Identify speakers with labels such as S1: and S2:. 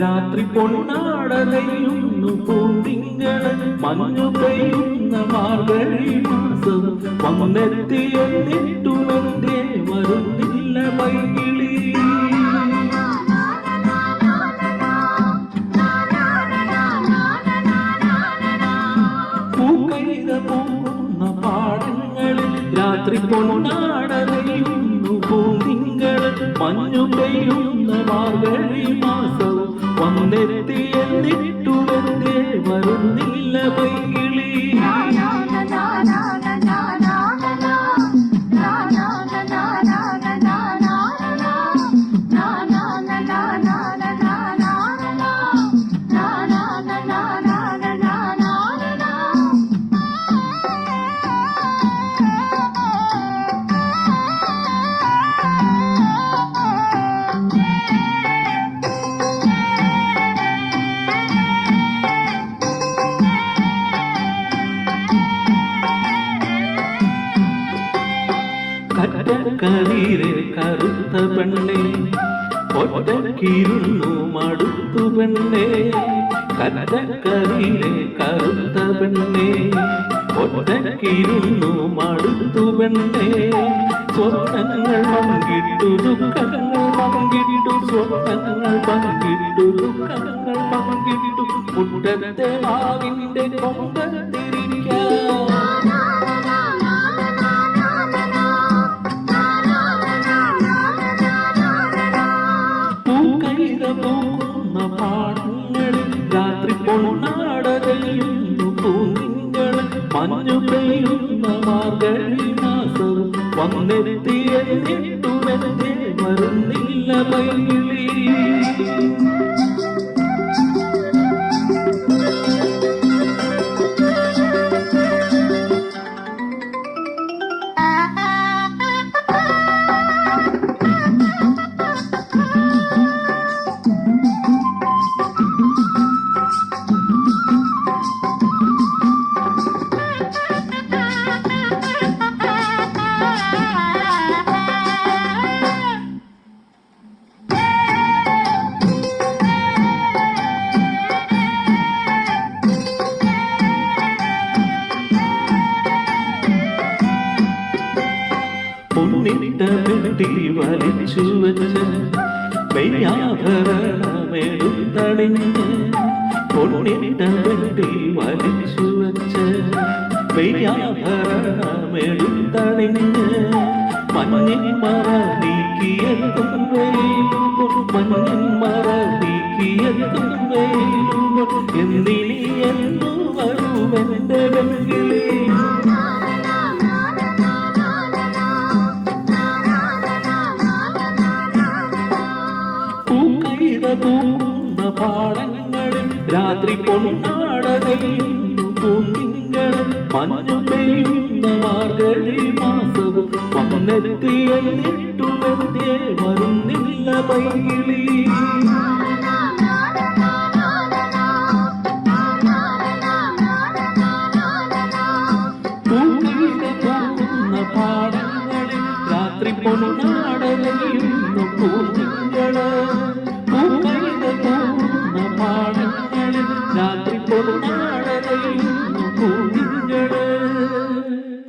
S1: രാത്രി പൊന്നാടലയുന്നു പൂന്തിങ്കള് മഞ്ഞു പെയ്യുന്ന മാർഗഴി മാസം വന്നെത്തിയെന്നിട്ടുമെന്തേ വരുന്നില്ല വൈകിളി പൂക്കൈത പോകുന്ന പാടങ്ങളിൽ രാത്രി പൊന്നാടലയുന്നു പൂന്തിങ്കള് മഞ്ഞു പെയ്യുന്ന മാർഗഴി മാസം വന്നെത്തിയെന്നിട്ടുമെന്തേ വരുന്നില്ല വൈകിളി കറ്റക്കരിയിലെ കറുത്ത പെണ്ണെ ഒറ്റക്കിരുന്നു മടുത്തു പെണ്ണെ കറ്റക്കരിയിലെ കറുത്ത പെണ്ണെ ഒറ്റക്കിരുന്നു മടുത്തു പെണ്ണെ സ്വപ്നങ്ങൾ പങ്കിട്ടു ദുഃഖങ്ങൾ പങ്കിട്ടു സ്വപ്നങ്ങൾ പങ്കിട്ടു ദുഃഖങ്ങൾ പങ്കിട്ടു മുറ്റത്തെ മാവിന്റെ കൊമ്പത്തിരിക്കാം പൂക്കുന്ന പാടങ്ങളിൽ രാത്രി പൊന്നാടലയുന്നു പൂന്തിങ്കള് മഞ്ഞു പെയ്യുന്ന മാർഗഴി മാസം വന്നെത്തിയെന്നിട്ടുമെന്തേ വരുന്നില്ല വൈകിളി പൊന്നിട്ട പെട്ടി വലിച്ചു വെച്ച് മെയ്യാഭരണമെടുത്തണിഞ്ഞ് പൊന്നിട്ട പെട്ടി വലിച്ചു വെച്ച് മെയ്യാഭരണമെടുത്തണിഞ്ഞ് മഞ്ഞിൻ മറ നീക്കിയെത്തും വെയിലുമ്പോൾ മഞ്ഞിൻ മറ നീക്കിയെത്തും വെയിലുമ്പോൾ എന്നിനി എന്നു വരുമെന്റെ വെങ്കിളി പൂക്കുന്ന പാടങ്ങളിൽ രാത്രി പൊന്നാടലയുന്നു പൂന്തിങ്കള് മഞ്ഞു പെയ്യുന്ന മാർഗഴി മാസവും വന്നെത്തിയെന്നിട്ടുമെന്തേ വരുന്നില്ല വൈകിളി പൂക്കുന്ന പാടങ്ങളിൽ രാത്രി പൊന്നാടലയുന്നു പൂന്തിങ്കള്